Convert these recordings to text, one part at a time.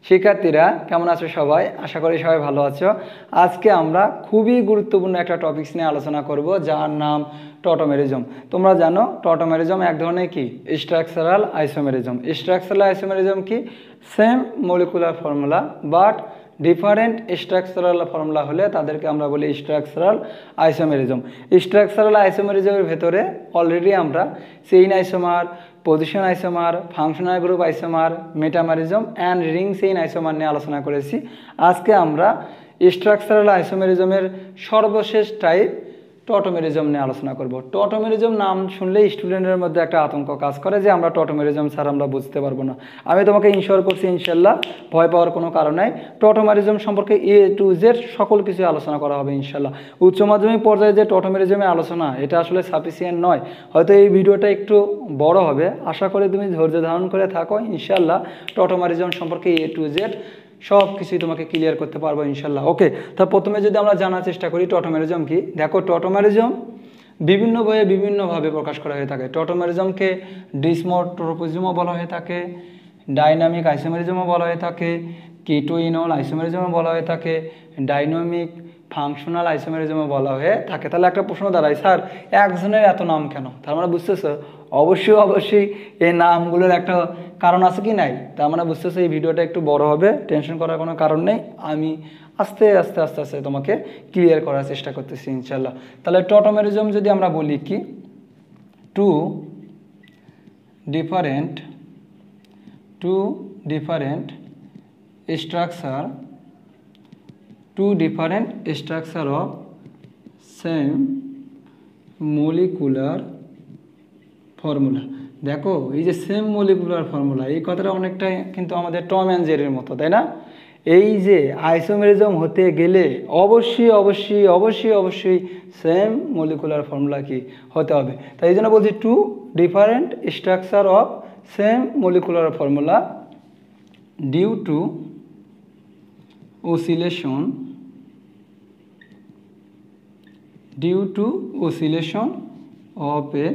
শিক্ষার্থীরা কেমন আছো সবাই? আশা করি সবাই ভালো আছো। আজকে আমরা খুবই গুরুত্বপূর্ণ একটা টপিকস নিয়ে আলোচনা করব, যার নাম টটোমেরিজম। তোমরা জানো টটোমেরিজম এক ধরনের কি স্ট্রাকচারাল আইসোমেরিজম। স্ট্রাকচারাল আইসোমেরিজম কি same molecular formula but different structural formula হলে তাদেরকে আমরা বলি স্ট্রাকচারাল আইসোমেরিজম। স্ট্রাকচারাল আইসোমেরিজমের ভেতরে অলরেডি আমরা chain isomer, position isomer, functional group isomer, metamerism and ring chain isomer নিয়ে আলোচনা করেছি। আজকে আমরা স্ট্রাকচারাল আইসোমেরিজমের সর্বশেষ টাইপ টটোমেরিজম নিয়ে আলোচনা করব। টটোমেরিজম নাম শুনলেই স্টুডেন্টের মধ্যে একটা আতঙ্ক কাজ করে যে আমরা টটোমেরিজম ছাড়া আমরা বুঝতে পারবো না। আমি তোমাকে ইনশিওর করছি ইনশাল্লাহ ভয় পাওয়ার কোনো কারণ নাই। টটোমেরিজম সম্পর্কে A to Z সকল কিছু আলোচনা করা হবে ইনশাল্লাহ। উচ্চ মাধ্যমিক পর্যায়ে যে টটোমেরিজমের আলোচনা এটা আসলে সাফিসিয়েন্ট নয়, হয়তো এই ভিডিওটা একটু বড় হবে। আশা করি তুমি ধৈর্য ধারণ করে থাকো, ইনশাল্লাহ টটোমেরিজম সম্পর্কে A to Z সব কিছুই তোমাকে ক্লিয়ার করতে পারবো ইনশাল্লাহ। ওকে, তা প্রথমে যদি আমরা জানার চেষ্টা করি টটোমেরিজম কি। দেখো টটোমেরিজম বিভিন্ন বইয়ে বিভিন্নভাবে প্রকাশ করা হয়ে থাকে। টটোমেরিজমকে ডিসমোট্রপিজমও বলা হয়ে থাকে, ডাইনামিক আইসোমেরিজমও বলা হয়ে থাকে, কিটোইনল আইসোমেরিজমও বলা হয়ে থাকে, ডাইনামিক ফাংশনাল আইসোমেরিজমও বলা হয়ে থাকে। তাহলে একটা প্রশ্ন দাঁড়ায়, স্যার একজনের এত নাম কেন? তার মানে বুঝতেছো অবশ্যই এই নামগুলোর একটা কারণ আছে কি নাই? তার মানে বুঝতেছো এই ভিডিওটা একটু বড় হবে, টেনশন করার কোনো কারণ নেই। আমি আস্তে আস্তে তোমাকে ক্লিয়ার করার চেষ্টা করতেছি ইনশাল্লাহ। তাহলে টটোমেরিজম যদি আমরা বলি কি two different structure of same molecular formula. দেখো এই যে সেম মলিকুলার ফর্মুলা, এই কথাটা অনেকটাই কিন্তু আমাদের টম অ্যান্ড জেরির মতো, তাই না? এই যে আইসোমেরিজম হতে গেলে অবশ্যই সেম মলিকুলার ফর্মুলা কি হতে হবে। তাই এই জন্য বলছি two different structure of same molecular formula due to oscillation of a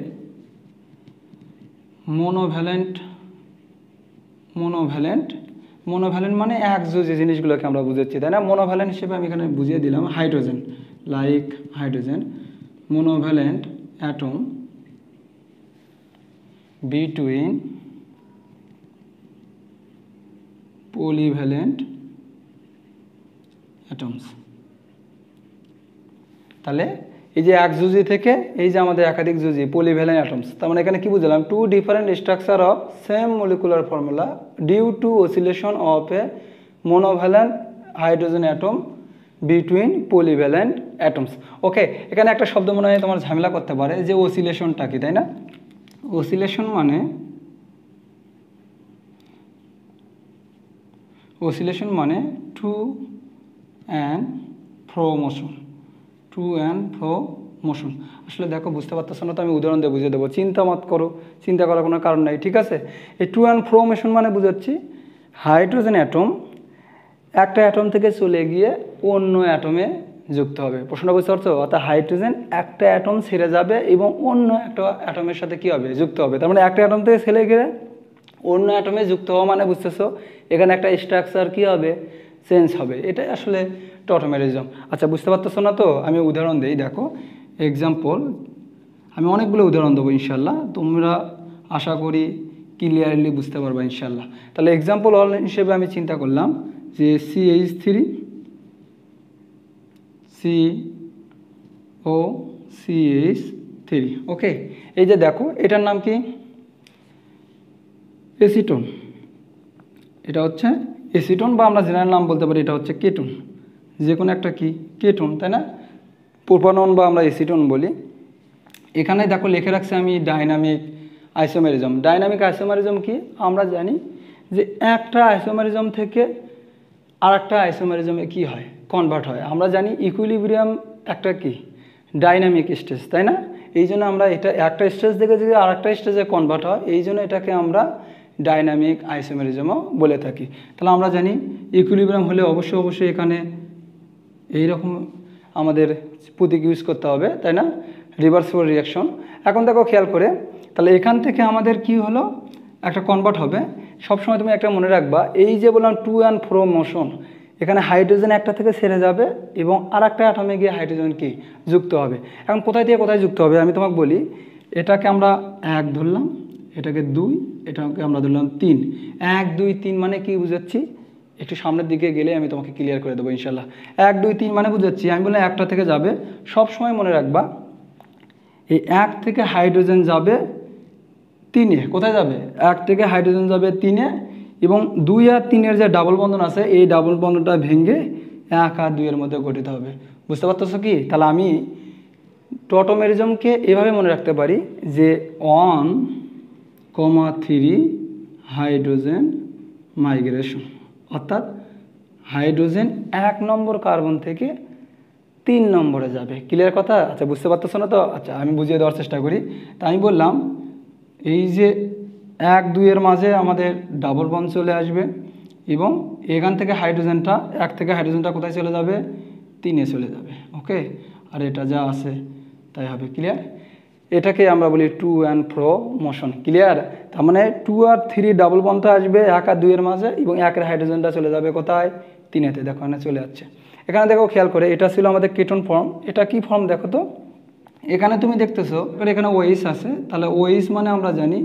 monovalent মানে একযোজী জিনিসগুলোকে আমরা বুঝাচ্ছি, তাই না? মোনোভ্যালেন্ট হিসেবে আমি এখানে বুঝিয়ে দিলাম hydrogen, like hydrogen monovalent atom between polyvalent atoms। তাহলে এই যে একযোজী থেকে এই যে আমাদের একাধিক যোজী পলিভ্যালেন্ট অ্যাটমস, তার মানে এখানে কি বুঝলাম two different structure of same molecular formula due to oscillation of a monovalent hydrogen atom between polyvalent atoms. Okay, এখানে একটা শব্দ মনে হয় তোমার ঝামেলা করতে পারে যে অসিলেশনটা কি, তাই না? অসিলেশন মানে টু অ্যান্ড ফ্রো মোশন। আসলে দেখো বুঝতে পারতেছো না তো, আমি উদাহরণ দিয়ে বুঝিয়ে দেবো, চিন্তা করার কোনো কারণ নাই, ঠিক আছে? এই টু অ্যান্ড ফ্রো মোশন মানে বুঝাচ্ছি হাইড্রোজেন অ্যাটম একটা অ্যাটম থেকে চলে গিয়ে অন্য অ্যাটমে যুক্ত হবে। প্রশ্নটা বুঝতে পারছো? অর্থাৎ হাইড্রোজেন একটা অ্যাটম ছেড়ে যাবে এবং অন্য একটা অ্যাটমের সাথে কী হবে? যুক্ত হবে। তার মানে একটা অ্যাটম থেকে ছেড়ে গিয়ে অন্য অ্যাটমে যুক্ত হওয়া মানে বুঝতেছো এখানে একটা স্ট্রাকচার কী হবে? চেঞ্জ হবে। এটাই আসলে টটোমেরিজম। আচ্ছা, বুঝতে পারতেছো না তো? আমি উদাহরণ দিই, দেখো এক্সাম্পল, আমি অনেকগুলো উদাহরণ দেবো ইনশাল্লাহ, তোমরা আশা করি ক্লিয়ারলি বুঝতে পারবা ইনশাল্লাহ। তাহলে এক্সাম্পল হিসেবে আমি চিন্তা করলাম যে CH3 ওকে, এই যে দেখো এটার নাম কি? এসিটোন। এটা হচ্ছে এসিটোন, বা আমরা জেনারেল নাম বলতে পারি এটা হচ্ছে কেটোন। যে কোনো একটা কি কেটোন, তাই না? প্রোপানন বা আমরা এসিটোন বলি। এখানে দেখো লিখে রাখছি আমি ডাইনামিক আইসোমেরিজম। ডাইনামিক আইসোমেরিজম কি? আমরা জানি যে একটা আইসোমেরিজম থেকে আরেকটা আইসোমেরিজমে কি হয়? কনভার্ট হয়। আমরা জানি ইকুইলিব্রিয়াম একটা কি ডাইনামিক স্টেজ, তাই না? এই জন্য আমরা এটা একটা স্টেজ থেকে যদি আরেকটা স্টেজে কনভার্ট হয়, এই জন্য এটাকে আমরা ডাইনামিক আইসোমেরিজমও বলে থাকি। তাহলে আমরা জানি ইকুইলিব্রিয়াম হলে অবশ্যই এখানে এইরকম আমাদের প্রতীক ইউজ করতে হবে, তাই না? Reversible reaction. এখন দেখো খেয়াল করে, তাহলে এখান থেকে আমাদের কি হলো? একটা কনভার্ট হবে সবসময় তুমি একটা মনে রাখবা, এই যে বললাম টু অ্যান্ড ফ্রো মোশন, এখানে হাইড্রোজেন একটা থেকে ছেড়ে যাবে এবং আর একটা অ্যাটমে গিয়ে হাইড্রোজেন কি যুক্ত হবে। এখন কোথায় থেকে কোথায় যুক্ত হবে আমি তোমাকে বলি। এটাকে আমরা 1 ধরলাম, এটাকে 2, এটাকে আমরা ধরলাম 3। 1 2 3 মানে কি বুঝাচ্ছি, একটু সামনের দিকে গেলে আমি তোমাকে ক্লিয়ার করে দেবো ইনশাল্লাহ। 1 2 3 মানে বুঝাচ্ছি, আমি বললাম একটা থেকে যাবে, সব সময় মনে রাখবা এই 1 থেকে হাইড্রোজেন যাবে 3-এ। কোথায় যাবে? 1 থেকে হাইড্রোজেন যাবে 3-এ, এবং 2 আর 3-এর যে ডাবল বন্ধন আছে এই ডাবল বন্ধনটা ভেঙে 1 আর 2-এর মধ্যে গঠিত হবে। বুঝতে পারতেছো কি? তাহলে আমি টটোমেরিজমকে এভাবে মনে রাখতে পারি যে 1,3 হাইড্রোজেন মাইগ্রেশন, অর্থাৎ হাইড্রোজেন 1 নম্বর কার্বন থেকে 3 নম্বরে যাবে। ক্লিয়ার কথা? আচ্ছা বুঝতে পারতেছো না তো? আচ্ছা আমি বুঝিয়ে দেওয়ার চেষ্টা করি। তা আমি বললাম এই যে 1 2-এর মাঝে আমাদের ডাবল বন্ড চলে আসবে, এবং এখান থেকে হাইড্রোজেনটা 1 থেকে হাইড্রোজেনটা কোথায় চলে যাবে? 3-এ চলে যাবে। ওকে, আর এটা যা আছে তাই হবে। ক্লিয়ার? এটাকে আমরা বলি to and fro motion. Clear? তার মানে 2 আর 3 ডাবল বন্ডটা আসবে 1 আর 2-এর মাঝে, এবং 1-এর হাইড্রোজেনটা চলে যাবে কোথায়? 3-এতে। দেখো এখানে চলে যাচ্ছে। এখানে দেখো খেয়াল করে, এটা ছিল আমাদের কেটন ফর্ম। এটা কি ফর্ম দেখো তো, এখানে তুমি দেখতেছো এখানে ওএইচ আছে, তাহলে ওএইচ মানে আমরা জানি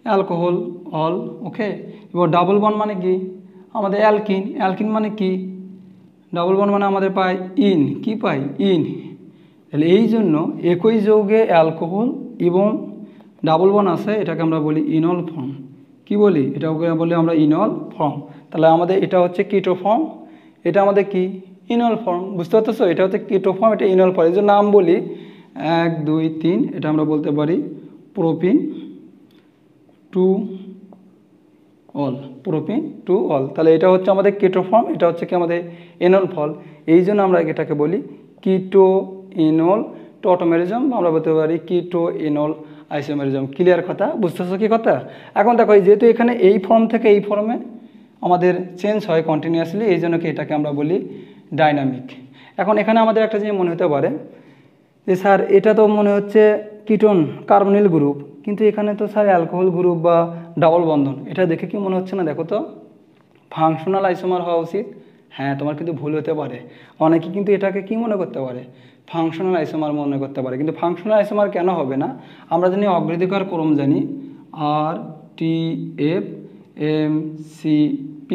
অ্যালকোহল অল। ওকে, এবার ডাবল বন্ড মানে কি? আমাদের অ্যালকিন। অ্যালকিন মানে কি? ডাবল বন্ড মানে আমাদের পাই ইন। কি পাই? ইন। তাহলে এই জন্য একই যৌগে অ্যালকোহল এবং ডাবল বন্ড আছে, এটাকে আমরা বলি ইনল ফর্ম। কি বলি? এটাকে বলি আমরা ইনল ফর্ম। তাহলে আমাদের এটা হচ্ছে কিটো ফর্ম, এটা আমাদের কি? Enol form. বুঝতে পারতেছো? এটা হচ্ছে কিটো ফর্ম, এটা ইনল ফর্ম। এই জন্য নাম বলি 1 2 3, এটা আমরা বলতে পারি propene to all. Propene to all. তাহলে এটা হচ্ছে আমাদের কিটো ফর্ম, এটা হচ্ছে কি আমাদের ইনল ফর্ম। এই জন্য আমরা এটাকে বলি কিটো ইনল টটোমেরিজম, আমরা বলতে পারি কিটো ইনল আইসোমেরিজম। ক্লিয়ার কথা? বুঝতেছো কি কথা? এখন দেখো যেহেতু এখানে এই ফর্ম থেকে এই ফর্মে আমাদের চেঞ্জ হয় কন্টিনিউয়াসলি, এই জন্য কি এটাকে আমরা বলি ডাইনামিক। এখন এখানে আমাদের একটা জিনিস মনে হতে পারে যে স্যার এটা তো মনে হচ্ছে কিটোন কার্বনিল গ্রুপ, কিন্তু এখানে তো স্যার অ্যালকোহল গ্রুপ বা ডাবল বন্ধন, এটা দেখে কি মনে হচ্ছে না? দেখো তো ফাংশনাল আইসোমার হওয়া উচিত। হ্যাঁ, তোমার কিন্তু ভুল হতে পারে। অনেকে কিন্তু এটাকে কি মনে করতে পারে? ফাংশনাল আইসোমার মনে করতে পারে, কিন্তু ফাংশনাল আইসোমার কেন হবে না? আমরা জানি অগ্রাধিকার ক্রম জানি RTFMCP।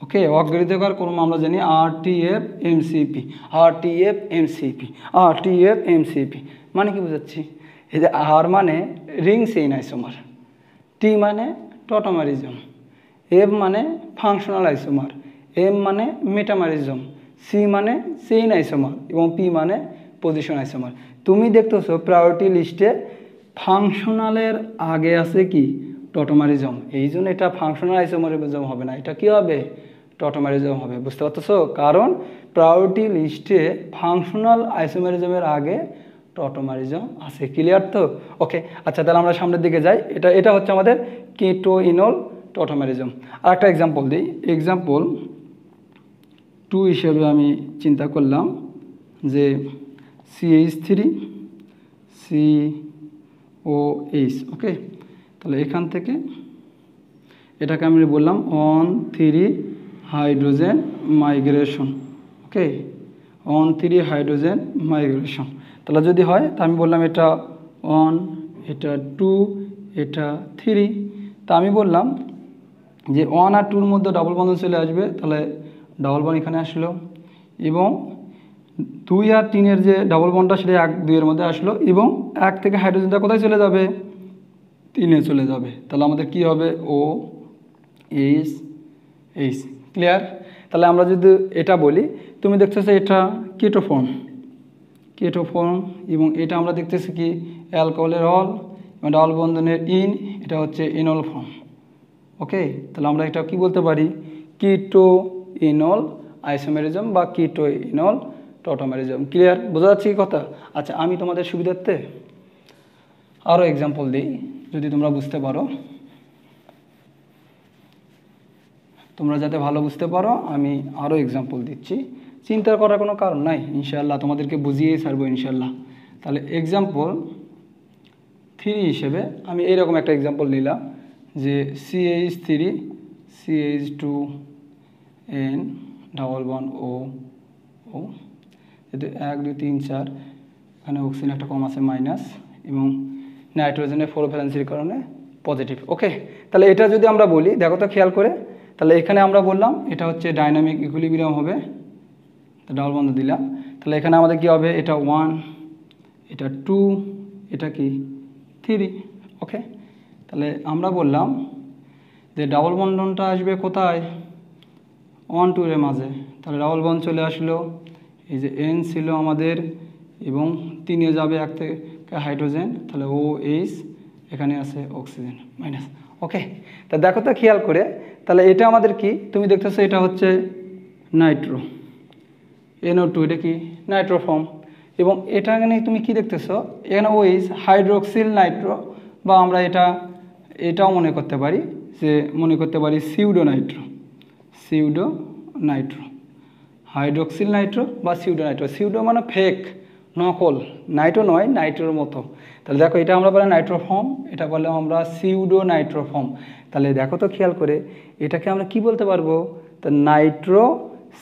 ওকে, অগ্রাধিকার ক্রম আমরা জানি RTFMCP। মানে কি বোঝাচ্ছি? এই যে আর মানে রিং চেইন আইসোমার, টি মানে টটোমেরিজম, এফ মানে ফাংশনাল আইসোমার, এম মানে মেটামেরিজম, সি মানে চেইন আইসোমার, এবং পি মানে পজিশন আইসোমার। তুমি দেখতেছো প্রায়োরিটি লিস্টে ফাংশনালের আগে আছে কি? টটোমেরিজম। এই জন্য এটা ফাংশনাল আইসোমেরিজম হবে না, এটা কি হবে? টটোমেরিজম হবে। বুঝতে পারতেছো? কারণ প্রায়োরিটি লিস্টে ফাংশনাল আইসোমেরিজমের আগে টটোমেরিজম আছে। ক্লিয়ার তো? ওকে, আচ্ছা তাহলে আমরা সামনের দিকে যাই। এটা হচ্ছে আমাদের কিটো ইনল টটোমেরিজম। আর একটা এক্সাম্পল দিই। এক্সাম্পল 2 হিসেবে আমি চিন্তা করলাম যে CH3 COH। ওকে, তাহলে এখান থেকে এটাকে আমি বললাম 1,3 হাইড্রোজেন মাইগ্রেশন। ওকে, 1,3 হাইড্রোজেন মাইগ্রেশন। তাহলে যদি হয় তা আমি বললাম এটা 1, এটা 2, এটা 3। তা আমি বললাম যে 1 আর 2-র মধ্যে ডাবল বন্ধন চলে আসবে, তাহলে ডাবল বন্ড এখানে আসলো, এবং 2 আর 3-এর যে ডাবল বন্ডটা সেটা 1 2-এর মধ্যে আসলো, এবং 1 থেকে হাইড্রোজেনটা কোথায় চলে যাবে? 3-এ চলে যাবে। তাহলে আমাদের কি হবে? OH। ক্লিয়ার? তাহলে আমরা যদি এটা বলি, তুমি দেখতেছো এটা কিটো ফর্ম, এবং এটা আমরা দেখতেছি কি? অ্যালকোহলের অল এবং ডাবল বন্ধনের ইন, এটা হচ্ছে ইনল ফর্ম। ওকে, তাহলে আমরা এটা কি বলতে পারি? কিটো ইনল আইসোমেরিজম বা কিটো ইনল টটোমেরিজম। ক্লিয়ার? বোঝা যাচ্ছে কি কথা? আচ্ছা আমি তোমাদের সুবিধার্থে আরও এক্সাম্পল দিই, যদি তোমরা বুঝতে পারো, তোমরা যাতে ভালো বুঝতে পারো আমি আরও এক্সাম্পল দিচ্ছি। চিন্তা করার কোনো কারণ নাই, ইনশাআল্লাহ তোমাদেরকে বুঝিয়েই ছাড়বো ইনশাআল্লাহ। তাহলে এক্সাম্পল 3 হিসেবে আমি এইরকম একটা এক্সাম্পল নিলাম যে CH3 CH2N ডাবল বন্ড ও ও যেহেতু 1 2 3 4 এখানে অক্সিজেন একটা কম আছে মাইনাস এবং নাইট্রোজেনের 4 ভ্যালেন্সির কারণে পজিটিভ। ওকে, তাহলে এটা যদি আমরা বলি, দেখো তো খেয়াল করে, তাহলে এখানে আমরা বললাম এটা হচ্ছে ডাইনামিক ইকুইলিব্রিয়াম হবে, ডাবল বন্ড দিলাম। তাহলে এখানে আমাদের কি হবে, এটা 1, এটা 2, এটা কি 3। ওকে, তাহলে আমরা বললাম যে ডাবল বন্ডনটা আসবে কোথায়, 1 2 এর মাঝে। তাহলে ডাবল বন্ড চলে আসলো, এই যে N ছিল আমাদের এবং 3 এ যাবে 1 থেকে হাইড্রোজেন, তাহলে OH, এখানে আছে অক্সিজেন মাইনাস। ওকে, তা দেখো তো খেয়াল করে, তাহলে এটা আমাদের কি, তুমি দেখতেছো এটা হচ্ছে নাইট্রো, NO2, এটা কি নাইট্রো ফর্ম, এবং এটা এখানে তুমি কি দেখতেছো, এখানে OH হাইড্রোক্সিল নাইট্রো, বা আমরা এটাও মনে করতে পারি সিউডো নাইট্রো, হাইড্রোক্সিল নাইট্রো বা সিউডো নাইট্রো। সিউডো মানে ফেক, নকল, নাইট্রো নয়, নাইট্রোর মতো। তাহলে দেখো এটা আমরা বললাম নাইট্রো ফর্ম, এটা বললাম আমরা সিউডো নাইট্রো ফর্ম। তাহলে দেখো তো খেয়াল করে, এটাকে আমরা কি বলতে পারবো, তা Nitro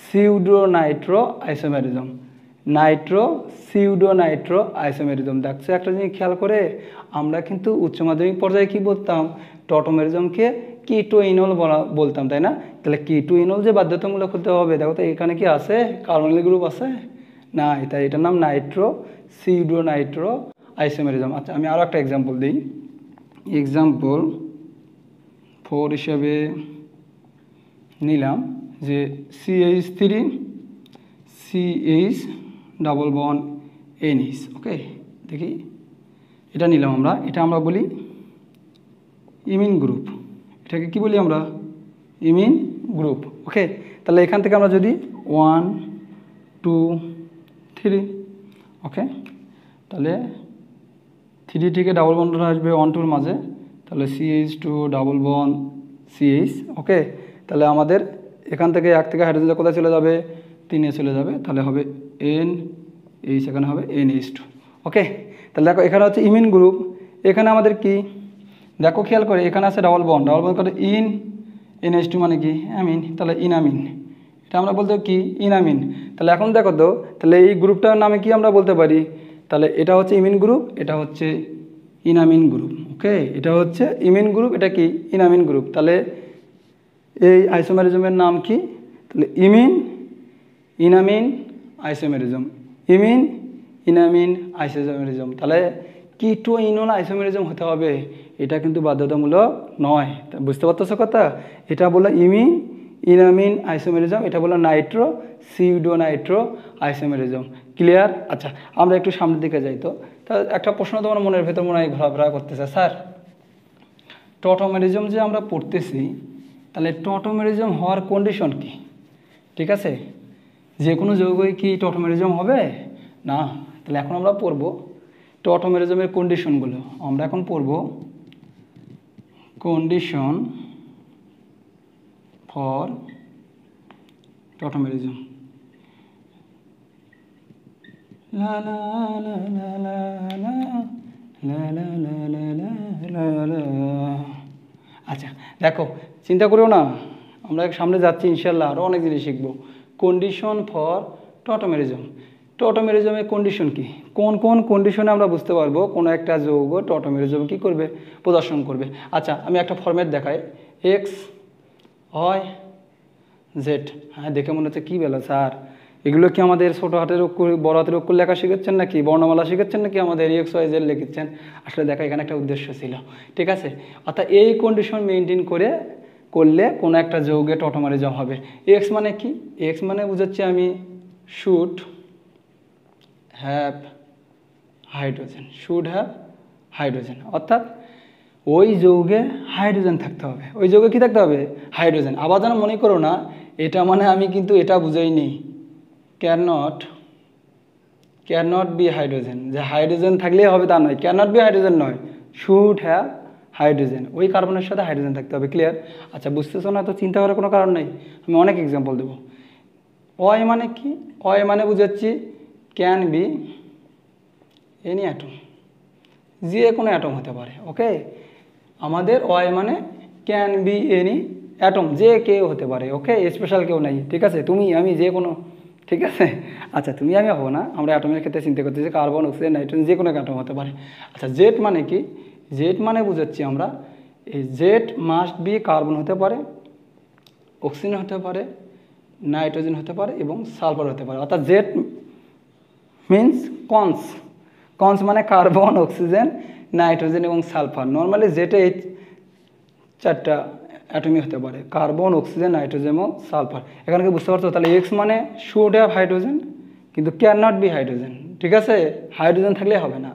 pseudo Nitro isomerism, Nitro pseudo Nitro isomerism. দেখছো একটা জিনিস খেয়াল করে, আমরা কিন্তু উচ্চ মাধ্যমিক পর্যায়ে কি বলতাম, টটোমেরিজমকে কিটোইনল বলতাম, তাই না? তাহলে কিটোইনল যে বাধ্যতামূলক হতে হবে, দেখো তো এখানে কি আছে, কার্বনিল গ্রুপ আছে না, তাই এটার নাম নাইট্রো সিউডো নাইট্রো আইসোমেরিজম। আচ্ছা, আমি আরও একটা এক্সাম্পল দিই। এক্সাম্পল 4 হিসেবে নিলাম যে CH3 CH double bond NH। ওকে, দেখি এটা নিলাম আমরা, এটা আমরা বলি ইমিন গ্রুপ, এটাকে কি বলি আমরা, ইমিন গ্রুপ। ওকে, তাহলে এখান থেকে আমরা যদি 1 2 3, ওকে, তাহলে 3 থেকে ডাবল বন্ড আসবে 1 2 এর মাঝে, তাহলে CH2 ডাবল বন্ড CH। ওকে, তাহলে আমাদের এখান থেকে 1 থেকে হাইড্রোজেন কোথায় চলে যাবে, 3 এ চলে যাবে, তাহলে হবে NH, এখানে হবে NH2। ওকে, তাহলে দেখো এখানে হচ্ছে ইমিন গ্রুপ, এখানে আমাদের কি, দেখো খেয়াল করে, এখানে আছে ডাবল বন্ড করে NH2 মানে কি অ্যামিন, তাহলে ইনামিন, এটা আমরা বলতে কি ইনামিন। তাহলে এখন দেখো তো, তাহলে এই গ্রুপটার নামে কি আমরা বলতে পারি, তাহলে এটা হচ্ছে ইমিন গ্রুপ, এটা হচ্ছে ইনামিন গ্রুপ। ওকে, এটা হচ্ছে ইমিন গ্রুপ, এটা কি ইনামিন গ্রুপ। তাহলে এই আইসোমেরিজমের নাম কি, তাহলে ইনামিন আইসোমেরিজম, ইনামিন আইসোমেরিজম। তাহলে কিটোইনল আইসোমেরিজম হতে হবে, এটা কিন্তু বাধ্যতামূলক নয়। বুঝতে পারতেছো কথা, এটা বললো ইনামিন আইসোমেরিজম, এটা বললো Nitro pseudo Nitro isomerism. Clear? আচ্ছা, আমরা একটু সামনের দিকে যাই। তো একটা প্রশ্ন তোমার মনের ভেতর মনে হয় ঘোরাফেরা করতেছে, স্যার টটোমেরিজম যে আমরা পড়তেছি, তাহলে টটোমেরিজম হওয়ার কন্ডিশন কি? ঠিক আছে, যে কোনো যৌগই কি টটোমেরিজম হবে না। তাহলে এখন আমরা পড়ব টটোমেরিজমের কন্ডিশনগুলো। আমরা এখন পড়ব কন্ডিশন ফর টটোমেরিজম। লা লা লা লা লা লা লা লা লা লা লা। আচ্ছা দেখো, চিন্তা করিও না, আমরা সামনে যাচ্ছি ইনশাল্লাহ, আরও অনেক জিনিস শিখবো। কন্ডিশন ফর টটোমেরিজম, টটোমেরিজমের কন্ডিশন কি, কোন কোন কন্ডিশনে আমরা বুঝতে পারবো কোনো একটা যৌগ টটোমেরিজম কি করবে, প্রদর্শন করবে। আচ্ছা, আমি একটা ফরম্যাট দেখাই, X Y Z। হ্যাঁ, দেখে মনে হচ্ছে কী বেলা স্যার, এগুলো কি আমাদের ছোটো হাতের অক্ষর বড় হাতের অক্ষর লেখা শিখাচ্ছেন নাকি, বর্ণমালা শিখাচ্ছেন নাকি আমাদের X Y Z লিখেছেন? আসলে দেখা এখানে একটা উদ্দেশ্য ছিল, ঠিক আছে। অর্থাৎ এই কন্ডিশন মেনটেন করলে কোনো একটা যৌগে টটোমেরিজম হবে। X মানে কি, X মানে বুঝাচ্ছি আমি শুড হ্যাভ হাইড্রোজেন, অর্থাৎ ওই যৌগে হাইড্রোজেন থাকতে হবে। ওই যৌগে কী থাকতে হবে, হাইড্রোজেন। আবার যেন মনে করো না এটা মানে আমি কিন্তু এটা বুঝাইনি, ক্যান নট বি হাইড্রোজেন, যে হাইড্রোজেন থাকলেই হবে তা নয়, ক্যান নট বি হাইড্রোজেন নয়, শুড হ্যাভ হাইড্রোজেন, ওই কার্বনের সাথে হাইড্রোজেন থাকতে হবে। ক্লিয়ার? আচ্ছা, বুঝতেছো না তো চিন্তা করার কোনো কারণ নেই, আমি অনেক এক্সাম্পল দেবো। ওয়াই মানে কি, ওয়াই মানে বুঝাচ্ছি ক্যান বি এনি অ্যাটম, যে কোনো অ্যাটম হতে পারে। ওকে, আমাদের ওয়াই মানে ক্যান বি এনি অ্যাটম, যে কেউ হতে পারে, ওকে, স্পেশাল কেউ নাই, ঠিক আছে, তুমি আমি যে কোনো, ঠিক আছে। আচ্ছা তুমি আমি হবো না, আমরা অ্যাটমের ক্ষেত্রে চিন্তা করতেছি, কার্বন অক্সিজেন নাইট্রোজেন যে কোনো অ্যাটম হতে পারে। আচ্ছা জেড মানে কি? জেড মানে বুঝাচ্ছি আমরা, এই জেড মাস্ট বি কার্বন হতে পারে, অক্সিজেন হতে পারে, নাইট্রোজেন হতে পারে এবং সালফার হতে পারে। অর্থাৎ জেড মিন্স কনস, কনস মানে কার্বন, অক্সিজেন, নাইট্রোজেন এবং সালফার। নর্মালি জেটে এই চারটা অ্যাটমই হতে পারে, কার্বন, অক্সিজেন, নাইট্রোজেন এবং সালফার। এখানে কি বুঝতে পারছো? তাহলে এক্স মানে শুড হ্যাভ হাইড্রোজেন কিন্তু ক্যান নট বি হাইড্রোজেন, ঠিক আছে, হাইড্রোজেন থাকলে হবে না,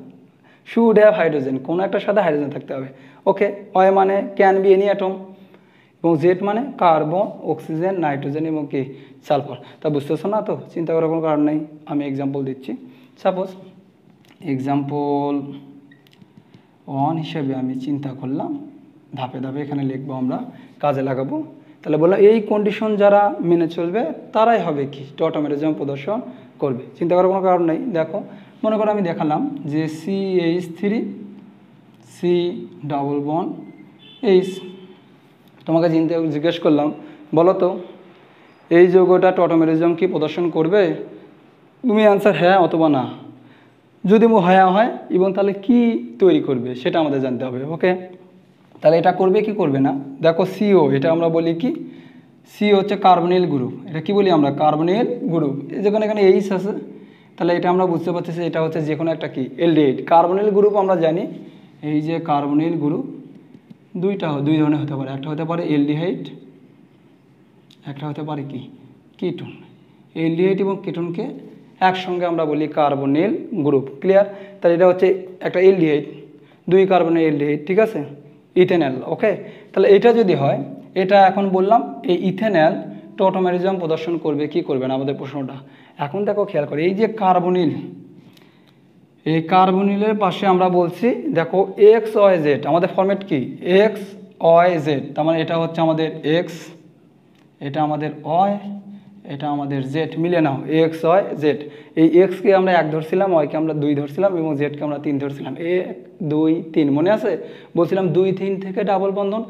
শুড হ্যাভ হাইড্রোজেন, কোনো একটার সাথে হাইড্রোজেন থাকতে হবে, ওকে। ওয়াই মানে ক্যান বি এনি অ্যাটম এবং জেড মানে কার্বন, অক্সিজেন, নাইট্রোজেন এবং কি সালফার। তা বুঝতেছো না? তো চিন্তা করার কোনো কারণ নেই, আমি এক্সাম্পল দিচ্ছি। সাপোজ এক্সাম্পল 1 হিসেবে আমি চিন্তা করলাম, ধাপে ধাপে এখানে লিখবো, আমরা কাজে লাগাবো। তাহলে বললাম এই কন্ডিশন যারা মেনে চলবে তারাই হবে কি টটোমেরিজম প্রদর্শন করবে। চিন্তা করার কোনো কারণ নেই। দেখো মনে করো আমি দেখালাম যে CH3 C double bond H, তোমাকে জিজ্ঞেস করলাম বলো তো এই যৌগটা টটোমেরিজম কি প্রদর্শন করবে? তুমি অ্যান্সার হ্যাঁ অথবা না। যদি হ্যাঁ হয় এবং তাহলে কি তৈরি করবে সেটা আমাদের জানতে হবে, ওকে। তাহলে এটা করবে কি করবে না? দেখো সিও, এটা আমরা বলি কি, সি হচ্ছে কার্বনিল গ্রুপ, এটা কি বলি আমরা কার্বনিল গ্রুপ। যখন এখানে এইচ আছে তাহলে এটা আমরা বুঝতে পারতেছি এটা হচ্ছে যে কোনো একটা কি এলডিহাইড। কার্বনিল গ্রুপ আমরা জানি এই যে কার্বনিল গ্রুপ দুই ধরনের হতে পারে, একটা হতে পারে এলডিহাইড, একটা হতে পারে কি কিটোন। এলডিহাইড এবং কিটোনকে একসঙ্গে আমরা বলি কার্বনিল গ্রুপ, ক্লিয়ার। তাহলে এটা হচ্ছে একটা এলডিহাইড, 2 কার্বনের এলডিহাইড, ঠিক আছে, ইথেনল, ওকে। তাহলে এটা যদি হয়, এটা এখন বললাম এই ইথেনল টটোমেরিজম প্রদর্শন করবে কি করবে না, আমাদের প্রশ্নটা। এখন দেখো খেয়াল করে এই যে কার্বনিল, এই কার্বনিলের পাশে আমরা বলছি দেখো এক্স ওয়াই জেড, আমাদের ফরম্যাট কি এক্স ওয়াই জেড, তার মানে এটা হচ্ছে আমাদের এক্স, এটা আমাদের ওয়াই, এটা আমাদের জেড, মিলে নাও এক্স ওয়াই জেড। এই এক্সকে আমরা 1 ধরছিলাম, ওয়াইকে আমরা 2 ধরছিলাম এবং জেডকে আমরা 3 ধরছিলাম, 1 2 3 মনে আছে? বলছিলাম 2 3 থেকে ডাবল বন্ধন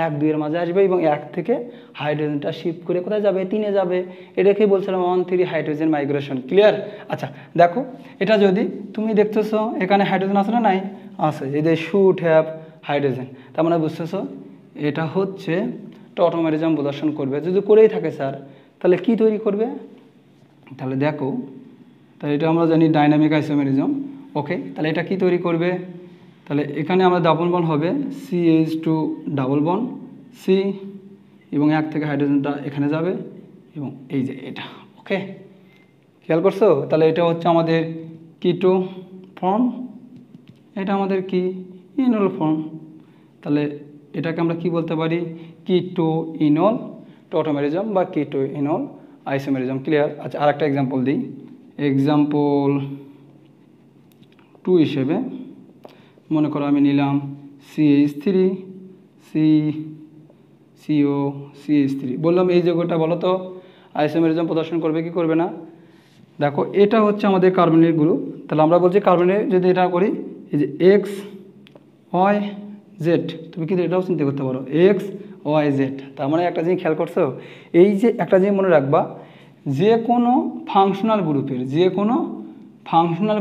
1 2 এর মাঝে আসবে এবং 1 থেকে হাইড্রোজেনটা শিফট করে কোথায় যাবে 3-এ যাবে, এটাকেই বলছিলাম 1-3 হাইড্রোজেন মাইগ্রেশন, ক্লিয়ার। আচ্ছা দেখো এটা যদি তুমি দেখতেছো এখানে হাইড্রোজেন আছে না নাই? আছে, এই যে শুড হ্যাভ হাইড্রোজেন, তার মানে বুঝতেছো এটা হচ্ছে টটোমেরিজম প্রদর্শন করবে। যদি করেই থাকে স্যার তাহলে কি তৈরি করবে? তাহলে দেখো, তাহলে এটা আমরা জানি ডাইনামিক আইসোমেরিজম, ওকে। তাহলে এটা কি তৈরি করবে? তাহলে এখানে আমরা ডাবল বন্ড হবে CH2 ডাবল বন্ড C এবং 1 থেকে হাইড্রোজেনটা এখানে যাবে এবং এই যে এটা, ওকে, খেয়াল করছো? তাহলে এটা হচ্ছে আমাদের কিটো ফর্ম, এটা আমাদের কি ইনল ফর্ম। তাহলে এটাকে আমরা কি বলতে পারি কিটো ইনল টটোমেরিজম বা কিটো ইনল আইসোমেরিজম, ক্লিয়ার। আচ্ছা আর একটা এক্সাম্পল দিই, এক্সাম্পল 2 হিসেবে মনে করো আমি নিলাম CH3 CO CH3, বললাম এই যৌগটা বলো তো আইসোমেরিজম প্রদর্শন করবে কি করবে না? দেখো এটা হচ্ছে আমাদের কার্বনিল গ্রুপ, তাহলে আমরা বলছি কার্বনিল যদি এটা করি এই যে এক্স ওয়াই জেড, তুমি কিন্তু এটাও চিন্তা করতে পারো এক্স ওয়াই জেড। তার মানে একটা জিনিস খেয়াল করছো, এই যে একটা জিনিস মনে রাখবা, যে কোনো ফাংশনাল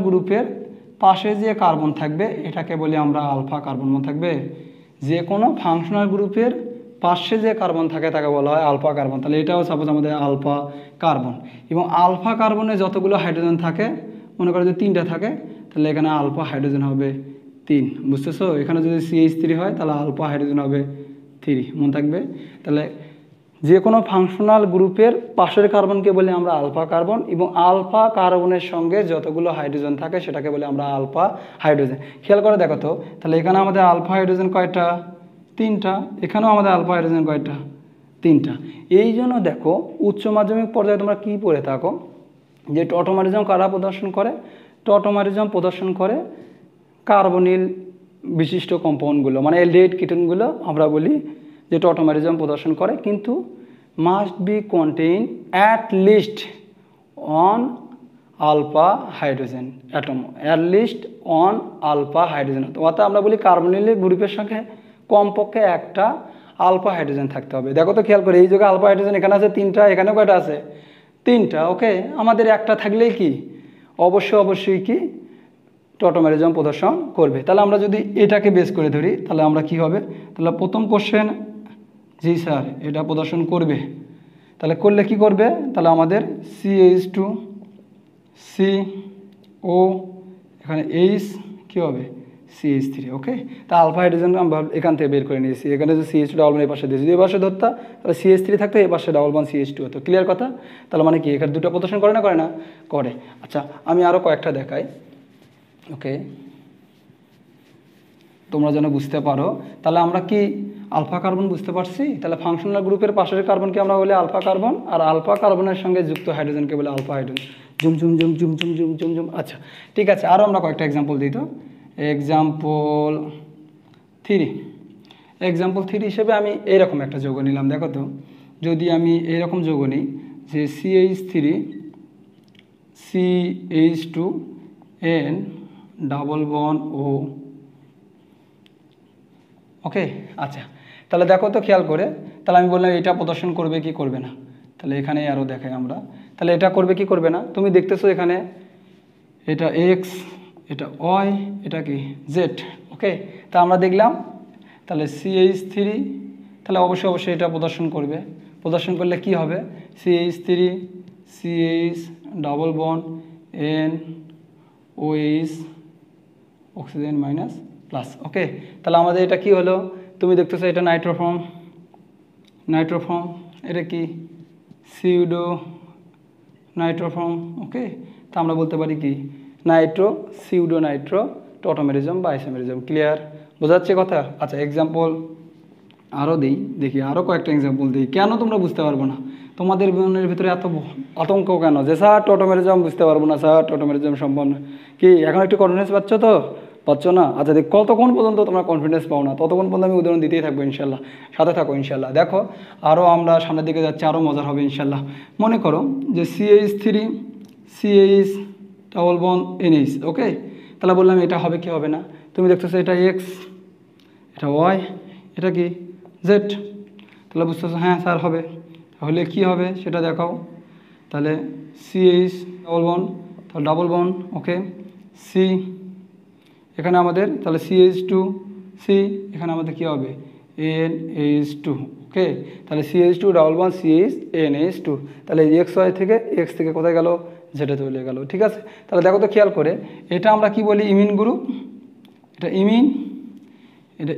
গ্রুপের পাশে যে কার্বন থাকবে এটাকে বলি আমরা আলফা কার্বন থাকবে। যে কোনো ফাংশনাল গ্রুপের পাশে যে কার্বন থাকে তাকে বলা হয় আলফা কার্বন। তাহলে এটাও সাপোজ আমাদের আলফা কার্বন, এবং আলফা কার্বনে যতগুলো হাইড্রোজেন থাকে মনে করো যদি 3টা থাকে তাহলে এখানে আলফা হাইড্রোজেন হবে 3, বুঝতেছো? এখানে যদি CH3 হয় তাহলে আলফা হাইড্রোজেন হবে 3, মনে থাকবে। তাহলে যে কোনো ফাংশনাল গ্রুপের পাশের কার্বনকে বলি আমরা আলফা কার্বন এবং আলফা কার্বনের সঙ্গে যতগুলো হাইড্রোজেন থাকে সেটাকে বলি আমরা আলফা হাইড্রোজেন। খেয়াল করে দেখো তো, তাহলে এখানে আমাদের আলফা হাইড্রোজেন কয়টা? 3টা। এখানেও আমাদের আলফা হাইড্রোজেন কয়টা? 3টা। এই জন্য দেখো উচ্চ মাধ্যমিক পর্যায়ে তোমরা কি পড়ে থাকো যে টটোমেরিজম কারা প্রদর্শন করে? টটোমেরিজম প্রদর্শন করে কার্বনিল বিশিষ্ট কম্পাউন্ডগুলো, মানে এলডিহাইড কিটোনগুলো আমরা বলি যে টটোমেরিজম প্রদর্শন করে, কিন্তু must be contain at least one alpha hydrogen atom, at least one alpha hydrogen. অর্থাৎ আমরা বলি কার্বনিল গ্রুপের সঙ্গে কমপক্ষে একটা আলফা হাইড্রোজেন থাকতে হবে। দেখো তো খেয়াল করে, এই জায়গায় আলফা হাইড্রোজেন এখানে আছে 3টা, এখানেও কয়টা আছে 3টা। ওকে, আমাদের একটা থাকলেই কি অবশ্যই কি টটোমেরিজম প্রদর্শন করবে। তাহলে আমরা যদি এটাকে বেস করে ধরি তাহলে আমরা কি হবে, তাহলে প্রথম কোশ্চেন জি স্যার এটা প্রদর্শন করবে। তাহলে করলে কি করবে, তাহলে আমাদের CH2 CO এখানে H কি হবে CH3। ওকে, তা আলফা হাইড্রোজেন আমরা এখান থেকে বের করে নিয়েছি। এখানে যদি CH2 ডাবল বন এই পাশে দিয়েছি, এই পাশে ধরতা তাহলে CH3 থাকতো, এই পাশে ডাবল বন CH2 হতো। ক্লিয়ার কথা? তাহলে মানে কি এখানে দুটো প্রদর্শন করে না করে না করে। আচ্ছা আমি আরও কয়েকটা দেখাই। ওকে, তোমরা যেন বুঝতে পারো। তাহলে আমরা কি আলফা কার্বন বুঝতে পারছি। তাহলে ফাংশনাল গ্রুপের পাশের কার্বনকে আমরা বলি আলফা কার্বন, আর আলফা কার্বনের সঙ্গে যুক্ত হাইড্রোজেনকে বলে alpha hydrogen. Zoom zoom zoom zoom zoom zoom zoom zoom. আচ্ছা ঠিক আছে, আরও আমরা কয়েকটা এক্সাম্পল দিই। তো এক্সাম্পল 3 হিসেবে আমি এইরকম একটা যৌগ নিলাম। দেখো তো, যদি আমি এইরকম যৌগ নিই যে CH3 CH2N ডাবল বন O। ওকে, আচ্ছা তাহলে দেখো তো খেয়াল করে, তাহলে আমি বললাম এটা প্রদর্শন করবে কি করবে না। তাহলে এখানে আরও দেখাই আমরা, তাহলে এটা করবে কি করবে না। তুমি দেখতেছো এখানে এটা X, এটা Y, এটা কি Z। ওকে, তা আমরা দেখলাম তাহলে CH3 তাহলে অবশ্যই এটা প্রদর্শন করবে। প্রদর্শন করলে কি হবে, CH3 CH double bond N OH oxygen minus plus. Okay, তাহলে আমাদের এটা কি হলো, তুমি দেখতেছো এটা নাইট্রোফর্ম, এটা কি সিউডো নাইট্রোফর্ম। ওকে, তা আমরা বলতে পারি কি নাইট্রো সিউডো নাইট্রো টটোমেরিজম বা আইসোমেরিজম। ক্লিয়ার, বোঝা যাচ্ছে কথা? আচ্ছা এক্সাম্পল আরও দিই, দেখি আরও কয়েকটা এক্সাম্পল দিই। কেন তোমরা বুঝতে পারবো না, তোমাদের মনের ভিতরে এত আতঙ্ক কেন যে স্যার টটোমেরিজম বুঝতে পারবো না, স্যার টটোমেরিজম সম্ভব না? কি এখন একটু কনফিডেন্স পাচ্ছ না? আচ্ছা দেখ, কতক্ষণ পর্যন্ত তোমরা কনফিডেন্স পাও না ততক্ষণ পর্যন্ত আমি উদাহরণ দিতেই থাকবো ইনশাল্লাহ, সাথে থাকো ইনশাল্লাহ। দেখো আরও আমরা সামনের দিকে যাচ্ছি, আরও মজার হবে ইনশাল্লাহ। মনে করো যে CH3 CH ডাবল বন NH। ওকে, তাহলে বললাম এটা হবে কি হবে না। তুমি দেখতেছো এটা X, এটা Y, এটা কি Z। তাহলে বুঝতেছো হ্যাঁ স্যার হবে। তাহলে কি হবে সেটা দেখাও। তাহলে CH ডাবল বন, তাহলে ডাবল বন। ওকে, C এখানে আমাদের তাহলে CH2 C এখানে আমাদের কি হবে NH2। ওকে, তাহলে CH2 ডাবল বন CH NH2। তাহলে XY থেকে X থেকে কোথায় গেল, যেটা চলে গেল। ঠিক আছে, তাহলে দেখো তো খেয়াল করে, এটা আমরা কি বলি ইমিন গ্রুপ, এটা ইমিন, এটা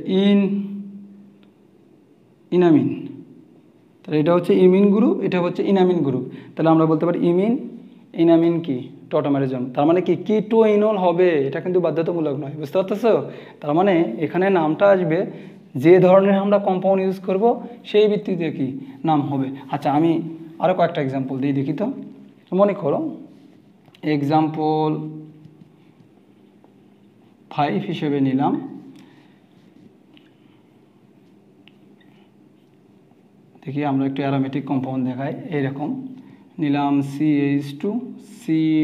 ইনামিন। তাহলে এটা হচ্ছে ইমিন গ্রুপ, এটা হচ্ছে ইনামিন গ্রুপ। তাহলে আমরা বলতে পারি ইনামিন কি টটোমেরিজম। তার মানে কি কিটো ইনল হবে, এটা কিন্তু বাধ্যতামূলক নয়। বুঝতে পারতেছো? তার মানে এখানে নামটা আসবে যে ধরনের আমরা কম্পাউন্ড ইউজ করব সেই ভিত্তিতে কি নাম হবে। আচ্ছা আমি আরও কয়েকটা এক্সাম্পল দিই, দেখি তো। মনে করো এক্সাম্পল 5 হিসেবে নিলাম। দেখি আমরা একটু অ্যারোমেটিক কম্পাউন্ড দেখাই। এইরকম নিলাম CH2 C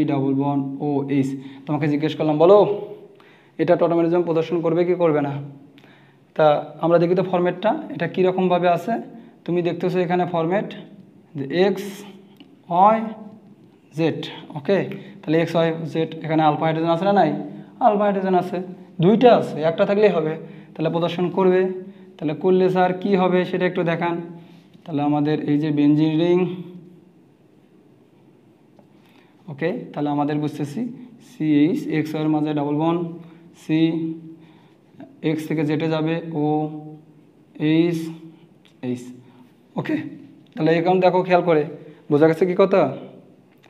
ডাবল বন OH। তোমাকে জিজ্ঞেস করলাম বলো এটা টটোমেরিজম প্রদর্শন করবে কি করবে না। তা আমরা দেখি তো ফরম্যাটটা এটা কীরকমভাবে আছে। তুমি দেখতেছো এখানে ফরম্যাট X Y Z। ওকে, তাহলে X Y Z এখানে আলফা হাইড্রোজেন আছে না নাই? আলফা হাইড্রোজেন আছে, দুইটা আছে, একটা থাকলেই হবে। তাহলে প্রদর্শন করবে। তাহলে করলে স্যার কী হবে সেটা একটু দেখান। তাহলে আমাদের এই যে বেনজিন রিং। ওকে, তাহলে আমাদের বুঝতেছি CH X এর মাঝে ডাবল বন C, X থেকে জেটে যাবে O H H। ওকে, তাহলে এখন দেখো খেয়াল করে বোঝা গেছে কি কথা।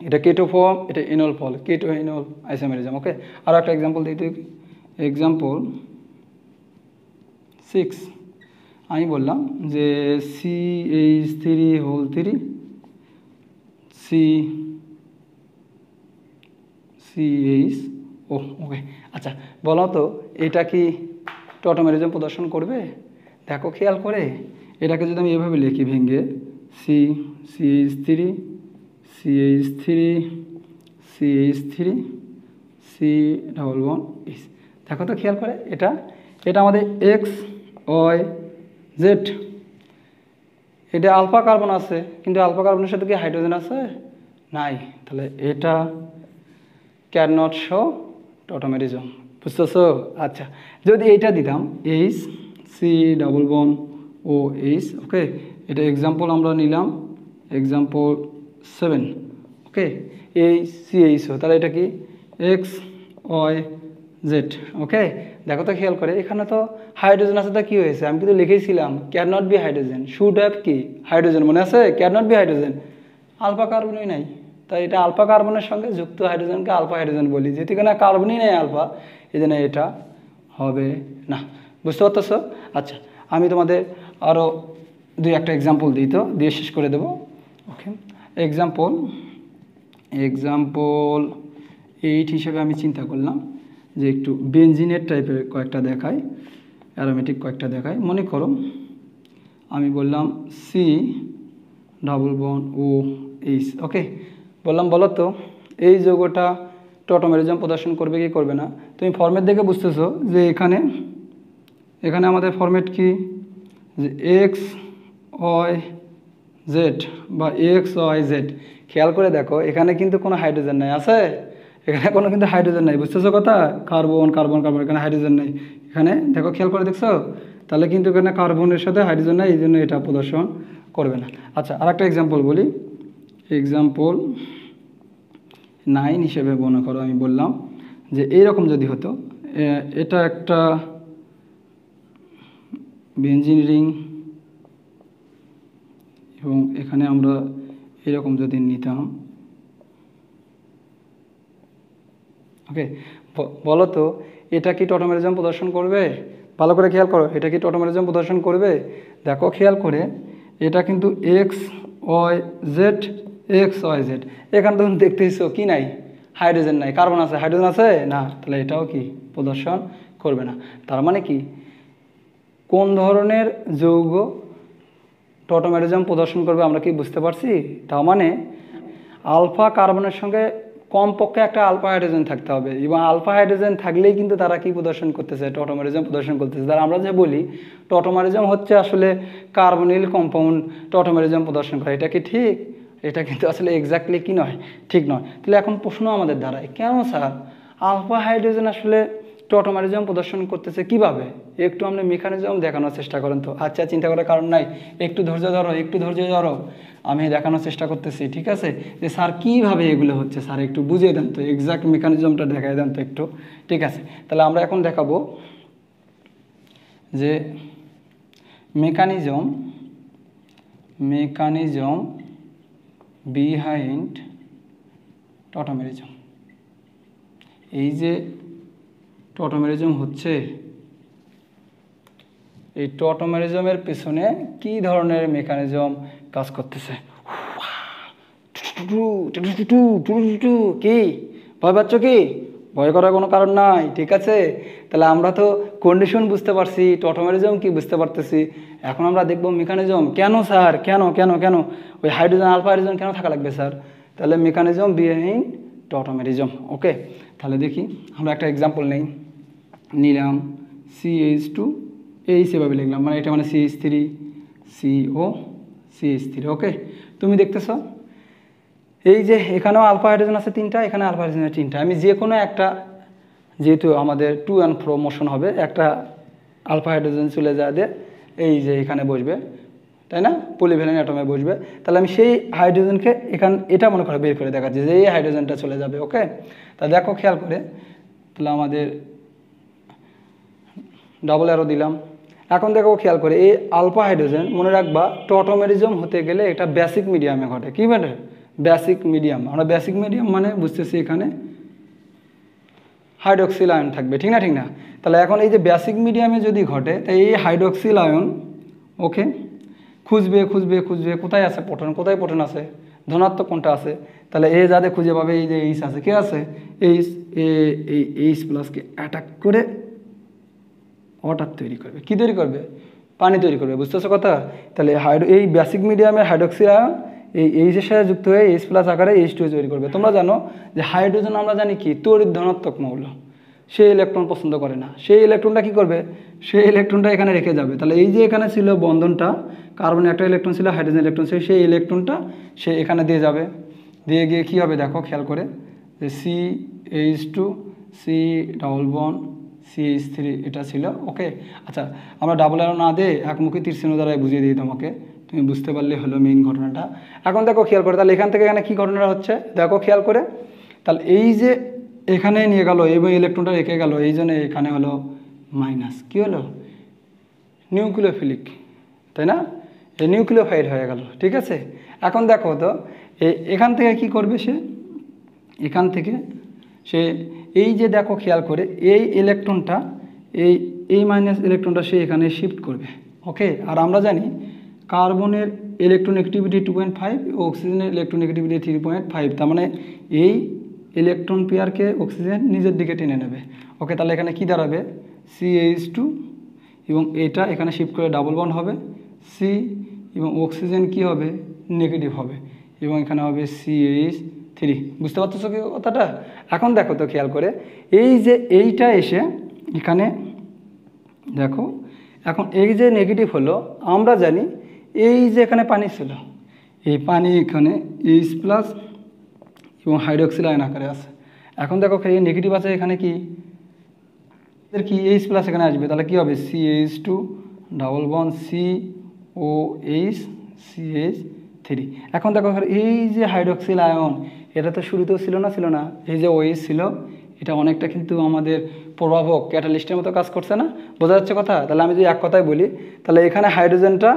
এটা কেটো ফর্ম, এটা ইনল ফল, কেটো ইনল আইসোমেরিজম। ওকে, আর একটা এক্সাম্পল দিতে, এক্সাম্পল 6 আমি বললাম যে CH3 হোল 3 CH ও। ওকে, আচ্ছা বলো তো এটা কি টটোমেরিজম প্রদর্শন করবে? দেখো খেয়াল করে, এটাকে যদি আমি এভাবে লিখি ভেঙে CH3 C ডাবল বন H। দেখো তো খেয়াল করে, এটা আমাদের X Y Z। এটা আলফা কার্বন আছে, কিন্তু আলফা কার্বনের সাথে কি হাইড্রোজেন আছে? নাই। তাহলে এটা ক্যান নট শো টটোমেরিজম। বুঝতেছো? আচ্ছা, যদি এইটা দিতাম এইচ সি ডাবল বন ও এইচ, ওকে, এটা এক্সাম্পল আমরা নিলাম, এক্সাম্পল 7, ওকে, এইচ সি এইচ ও, তাহলে এটা কি এক্স ওয়াই জেড, ওকে। দেখো তো খেয়াল করে, এখানে তো হাইড্রোজেন আছে, তা কী হয়েছে? আমি কিন্তু লিখেছিলাম can not be hydrogen, should have কি হাইড্রোজেন, মনে আছে? Can not be hydrogen, alpha কার্বনই নাই, তাই এটা আলফা কার্বনের সঙ্গে যুক্ত হাইড্রোজেনকে আলফা হাইড্রোজেন বলি, যেহেতু এখানে কার্বনই নেই আলফা, এই জন্য এটা হবে না। বুঝতে পারতেছো? আচ্ছা, আমি তোমাদের আরও দুই একটা এক্সাম্পল দিই, তো দিয়ে শেষ করে দেবো, ওকে। এক্সাম্পল 8 হিসেবে আমি চিন্তা করলাম যে একটু বেনজিনের টাইপের কয়েকটা দেখাই, অ্যারোমেটিক কয়েকটা দেখাই। মনে করো আমি বললাম সি ডাবল বন ও এইচ, ওকে, বললাম বলো তো এই যৌগটা টটোমেরিজম প্রদর্শন করবে কি করবে না? তুমি ফরম্যাট দেখে বুঝতেছো যে এখানে আমাদের ফরম্যাট কি, যে এক্স ওয়াই জেড বা এক্স ওয়াই জেড। খেয়াল করে দেখো, এখানে কিন্তু কোনো হাইড্রোজেন নাই, আছে? এখানে কোনো কিন্তু হাইড্রোজেন নাই, বুঝতেছো কথা? কার্বন কার্বন কার্বন, এখানে হাইড্রোজেন নাই। এখানে দেখো, খেয়াল করে দেখছো, তাহলে কিন্তু এখানে কার্বনের সাথে হাইড্রোজেন নাই, এই জন্য এটা প্রদর্শন করবে না। আচ্ছা, আর একটা এক্সাম্পল বলি, এক্সাম্পল 9 হিসেবে মনে করো আমি বললাম যে এইরকম যদি হতো, এটা একটা বেনজিন রিং, এবং এখানে আমরা এরকম যদি নিতাম, ওকে, বলো তো এটা কি টটোমেরিজম প্রদর্শন করবে? ভালো করে খেয়াল করো, এটা কি টটোমেরিজম প্রদর্শন করবে? দেখো খেয়াল করে, এটা কিন্তু X Y Z, X Y Z, এখানে তুমি দেখতেইছো কি নাই? হাইড্রোজেন নাই। কার্বন আছে, হাইড্রোজেন আছে না, তাহলে এটাও কি প্রদর্শন করবে না। তার মানে কি, কোন ধরনের যৌগ টটোমেরিজম প্রদর্শন করবে আমরা কি বুঝতে পারছি? তার মানে আলফা কার্বনের সঙ্গে কমপক্ষে একটা আলফা হাইড্রোজেন থাকতে হবে, এবং আলফা হাইড্রোজেন থাকলেই কিন্তু তারা কি প্রদর্শন করতেছে? টটোমেরিজম প্রদর্শন করতেছে। তারা আমরা যে বলি টটোমেরিজম হচ্ছে আসলে কার্বনিল কম্পাউন্ড টটোমেরিজম প্রদর্শন করে, এটা কি ঠিক? এটা কিন্তু আসলে এক্স্যাক্টলি কি নয়, ঠিক নয়। তাহলে এখন প্রশ্ন আমাদের দাঁড়ায়, কেন স্যার আলফা হাইড্রোজেন আসলে টটোমেরিজম প্রদর্শন করতেছে কিভাবে? একটু আমরা মেকানিজম দেখানোর চেষ্টা করেন তো। আচ্ছা, চিন্তা করার কারণ নাই, একটু ধৈর্য ধরো, একটু ধৈর্য ধরো, আমি দেখানোর চেষ্টা করতেছি, ঠিক আছে? যে স্যার কীভাবে এগুলো হচ্ছে, স্যার একটু বুঝিয়ে দেন তো, এক্সাক্ট মেকানিজমটা দেখাই দেন তো একটু, ঠিক আছে? তাহলে আমরা এখন দেখাবো যে মেকানিজম বিহাইন্ড টটোমেরিজম। এই যে টটোমেরিজম হচ্ছে, এই টটোমেরিজমের পেছনে কি ধরনের মেকানিজম কাজ করতেছে? কি ভয় পাচ্ছ? কি ভয় করার কোনো কারণ নাই, ঠিক আছে? তাহলে আমরা তো কন্ডিশন বুঝতে পারছি, টটোমেরিজম কি বুঝতে পারতেছি। এখন আমরা দেখবো মেকানিজম। কেন স্যার, কেন কেন কেন ওই হাইড্রোজেন আলফা হাইড্রোজেন কেন থাকা লাগবে স্যার? তাহলে মেকানিজম বিহাইন্ড টটোমেরিজম, ওকে। তাহলে দেখি আমরা একটা এক্সাম্পল নিলাম CH2 এইচ এভাবে লিখলাম, মানে এটা মানে CH3 CO CH3, ওকে। তুমি দেখতেছ এই যে এখানেও আলফা হাইড্রোজেন আছে 3টা, এখানে আলফা হাইড্রোজেন 3টা। আমি যে কোনো একটা, যেহেতু আমাদের টু অ্যান্ড ফ্রো মোশন হবে, একটা আলফা হাইড্রোজেন চলে যাবে এই যে এখানে বসবে, তাই না? পলিভ্যালেন্ট অ্যাটমে বসবে। তাহলে আমি সেই হাইড্রোজেনকে এটা মনে করে বের করে দেখাচ্ছি যে এই হাইড্রোজেনটা চলে যাবে, ওকে। তা দেখো খেয়াল করে, তাহলে আমাদের ডাবল অ্যারো দিলাম। এখন দেখো খেয়াল করে, এই আলফা হাইড্রোজেন মনে রাখবা টটোমেরিজম হতে গেলে এটা বেসিক মিডিয়ামে ঘটে। কি মানে বেসিক মিডিয়াম? আমরা বেসিক মিডিয়াম মানে বুঝতেছি এখানে হাইড্রক্সিল আয়ন থাকবে, ঠিক না? ঠিক না? তাহলে এখন এই যে বেসিক মিডিয়ামে যদি ঘটে, তাই এই হাইড্রক্সিল আয়ন, ওকে, খুঁজবে খুঁজবে খুঁজবে কোথায় আছে প্রোটন, কোথায় প্রোটন আছে, ধনাত্মক কোনটা আছে। তাহলে এ যাতে খুঁজে পাবে এই যে এইচ আছে, কে আছে এইচ, এই এইচ প্লাসকে অ্যাটাক করে ওয়াটার তৈরি করবে। কি তৈরি করবে? পানি তৈরি করবে। বুঝতেছো কথা? তাহলে এই বেসিক মিডিয়ামের হাইড্রক্সিল আয়ন এই এইচের সাথে যুক্ত হয়ে এইচ প্লাস আকারে H2 তৈরি করবে। তোমরা জানো যে হাইড্রোজেন আমরা জানি কি তড়িৎ ধনাত্মক মৌল, সে ইলেকট্রন পছন্দ করে না। সেই ইলেকট্রনটা কি করবে? সেই ইলেকট্রনটা এখানে রেখে যাবে। তাহলে এই যে এখানে ছিল বন্ধনটা, কার্বনে একটা ইলেকট্রন ছিল, হাইড্রোজেন ইলেকট্রন ছিল, সেই ইলেকট্রনটা সে এখানে দিয়ে যাবে, দিয়ে গিয়ে কী হবে দেখো খেয়াল করে, যে CH2 C double bond CH3 এটা ছিল। ওকে, আচ্ছা আমরা ডাবল অ্যারো না দিয়ে একমুখী তীর চিহ্ন দ্বারা বুঝিয়ে দিই তোমাকে, তুমি বুঝতে পারলে হলো মেইন ঘটনাটা। এখন দেখো খেয়াল করে, তাহলে এখান থেকে এখানে কী ঘটনাটা হচ্ছে দেখো খেয়াল করে, তাহলে এই যে এখানে নিয়ে গেল এবং ইলেকট্রনটা রেখে গেল, এই জন্য এখানে হলো মাইনাস, কী হলো নিউক্লিওফিলিক, তাই না, এই নিউক্লিওফাইড হয়ে গেল। ঠিক আছে, এখন দেখো তো এখান থেকে কি করবে সে, এখান থেকে সে এই যে দেখো খেয়াল করে এই ইলেকট্রনটা এই মাইনাস ইলেকট্রনটা সে এখানে শিফট করবে। ওকে, আর আমরা জানি কার্বনের ইলেকট্রোনেগেটিভিটি 2.5, অক্সিজেনের ইলেকট্রোনেগেটিভিটি 3.5, তার মানে এই ইলেকট্রন পেয়ারকে অক্সিজেন নিজের দিকে টেনে নেবে। ওকে, তাহলে এখানে কি দাঁড়াবে CH2 এবং এটা এখানে শিফট করে ডাবল বন্ড হবে C, এবং অক্সিজেন কি হবে নেগেটিভ হবে, এবং এখানে হবে CH3। বুঝতে পারছো কি কথাটা? এখন দেখো তো খেয়াল করে, এই যে এইটা এসে এখানে দেখো, এখন এই যে নেগেটিভ হলো, আমরা জানি এই যে এখানে পানি ছিল, এই পানি এখানে H+ এবং হাইড্রোক্সিল আয়ন আকারে আছে। এখন দেখো এই নেগেটিভ আছে এখানে কি H+ এখানে আসবে, তাহলে কি হবে CH2 double bond COH CH3। এখন দেখো এই যে হাইড্রোক্সিল আয়ন, এটা তো শুরুতেও ছিল না, এই যে OH ছিল, এটা অনেকটা কিন্তু আমাদের প্রভাবক ক্যাটালিস্টের মতো কাজ করছে না, বোঝা যাচ্ছে কথা? তাহলে আমি যদি এক কথায় বলি, তাহলে এখানে হাইড্রোজেনটা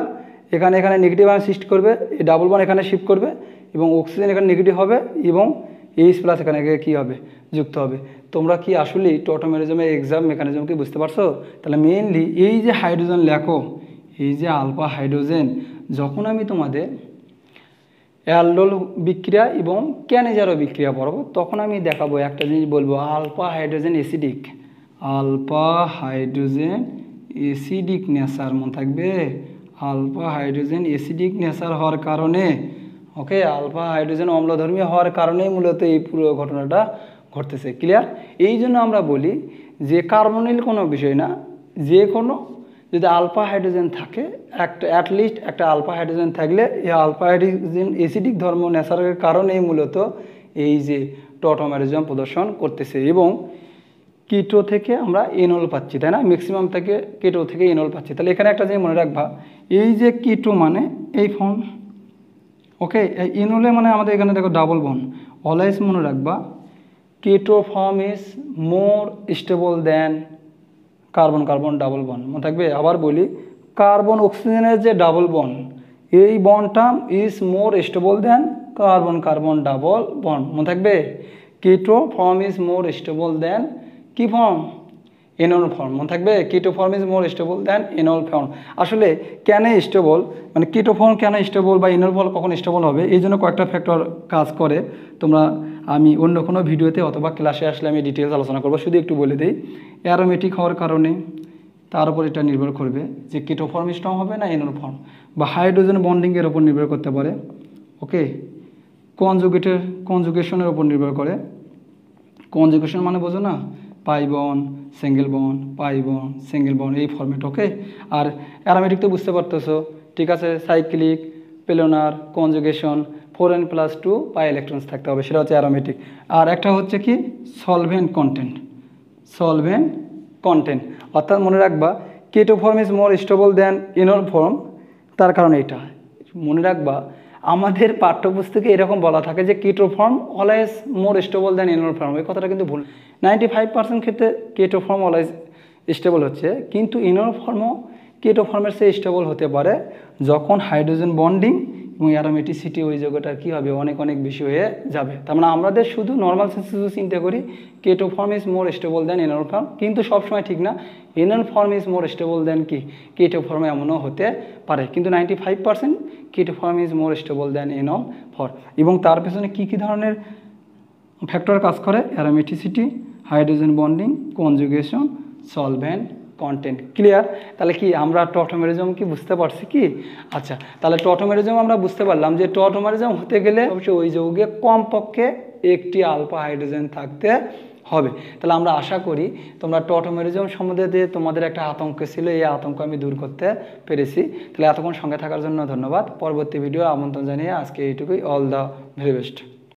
এখানে নেগেটিভ আয়ন শিফট করবে, এই ডাবল বন্ড এখানে শিফট করবে, এবং অক্সিজেন এখানে নেগেটিভ হবে, এবং H+ এখানে কি হবে যুক্ত হবে। তোমরা কি আসলেই টটোমেরিজমের এক্সাম মেকানিজম কি বুঝতে পারছো? তাহলে মেইনলি এই যে হাইড্রোজেন লেখো, এই যে আলফা হাইড্রোজেন, যখন আমি তোমাদের অ্যালডোল বিক্রিয়া এবং ক্যানেজারো বিক্রিয়া পড়াবো, তখন আমি দেখাবো একটা জিনিস বলবো, alpha hydrogen acidic, alpha hydrogen acidic nature, মনে থাকবে আলফা হাইড্রোজেন অ্যাসিডিক নেচার হওয়ার কারণে, ওকে, আলফা হাইড্রোজেন অম্লধর্মী হওয়ার কারণেই মূলত এই পুরো ঘটনাটা ঘটতেছে। ক্লিয়ার? এই জন্য আমরা বলি যে কার্বনিল কোনো বিষয় না, যে কোনো যদি আলফা হাইড্রোজেন থাকে, একটা অ্যাটলিস্ট একটা আলফা হাইড্রোজেন থাকলে এই আলফা হাইড্রোজেন অ্যাসিডিক ধর্ম নেচারের কারণেই মূলত এই যে টটোমেরিজম প্রদর্শন করতেছে। এবং কিটো থেকে আমরা এনল পাচ্ছি, তাই না, ম্যাক্সিমাম থেকে কিটো থেকে এনল পাচ্ছি। তাহলে এখানে একটা জিনিস মনে রাখবা, এই যে কিটো মানে এই ফর্ম, ওকে, এই এনলে মানে আমাদের এখানে দেখো ডাবল বন্ড, অলওয়েজ মনে রাখবা keto form is more stable than carbon carbon double bond, মনে থাকবে। আবার বলি, কার্বন অক্সিজেনের যে ডাবল বন্ড, এই বন্ডটা is more stable than carbon carbon double bond, মনে থাকবে। Keto form is more stable than কি ফর্ম, এনল ফর্ম, মনে থাকবে। Keto form is more stable than enol form. আসলে কেন স্টেবল, মানে কিটো ফর্ম কেন স্টেবল বা এনল ফর্ম কখন স্টেবল হবে, এই জন্য কয়েকটা ফ্যাক্টর কাজ করে। তোমরা আমি অন্য কোনো ভিডিওতে অথবা ক্লাসে আসলে আমি ডিটেলস আলোচনা করবো, শুধু একটু বলে দিই। অ্যারোমেটিক হওয়ার কারণে তার উপর এটা নির্ভর করবে যে কিটো ফর্ম স্ট্রং হবে না এনল ফর্ম, বা হাইড্রোজেন বন্ডিংয়ের উপর নির্ভর করতে পারে। ওকে, কনজুগেশনের উপর নির্ভর করে। কনজুগেশন মানে বোঝো না, pi bond single bond, pi bond single bond, এই ফর্মেট। ওকে, আর অ্যারোমেটিক তো বুঝতে পারতেছো, ঠিক আছে, সাইক্লিক, প্লেনার, কনজুগেশন, 4n+2 পাই ইলেকট্রনস থাকতে হবে, সেটা হচ্ছে অ্যারোমেটিক। আর একটা হচ্ছে কি সলভেন্ট কন্টেন্ট, সলভেন্ট কন্টেন্ট, অর্থাৎ মনে রাখবা keto form is more stable than enol form, তার কারণে এটা মনে রাখবা। আমাদের পাঠ্যপুস্তকে এরকম বলা থাকে যে keto form always more stable than enol form, এই কথাটা কিন্তু ভুল। 95% ক্ষেত্রে কিটো ফর্ম অলওয়েজ স্টেবল হচ্ছে, কিন্তু এনল ফর্মও কিটো ফর্মের চেয়ে স্টেবল হতে পারে যখন হাইড্রোজেন বন্ডিং এবং অ্যারোমেটিসিটি ওই জায়গাটার কী হবে অনেক অনেক বেশি হয়ে যাবে। তার মানে আমাদের শুধু নর্মাল সেন্সে চিন্তা করি keto form is more stable than enol form, কিন্তু সবসময় ঠিক না। Enol form is more stable than কি কিটো ফর্ম, এমনও হতে পারে, কিন্তু 95% keto form is more stable than enol form. এবং তার পেছনে কী কী ধরনের ফ্যাক্টর কাজ করে, aromaticity, hydrogen bonding, conjugation, solvent content. Clear? তাহলে কি আমরা টটোমেরিজম কি বুঝতে পারছি কি? আচ্ছা, তাহলে টটোমেরিজম আমরা বুঝতে পারলাম যে টটোমেরিজম হতে গেলে অবশ্যই ওই যৌগে কমপক্ষে একটি আলফা হাইড্রোজেন থাকতে হবে। তাহলে আমরা আশা করি তোমরা টটোমেরিজম সম্বন্ধে যে তোমাদের একটা আতঙ্ক ছিল, এই আতঙ্ক আমি দূর করতে পেরেছি। তাহলে এতক্ষণ সঙ্গে থাকার জন্য ধন্যবাদ। পরবর্তী ভিডিও আমন্ত্রণ জানিয়ে আজকে এইটুকুই। All the very best.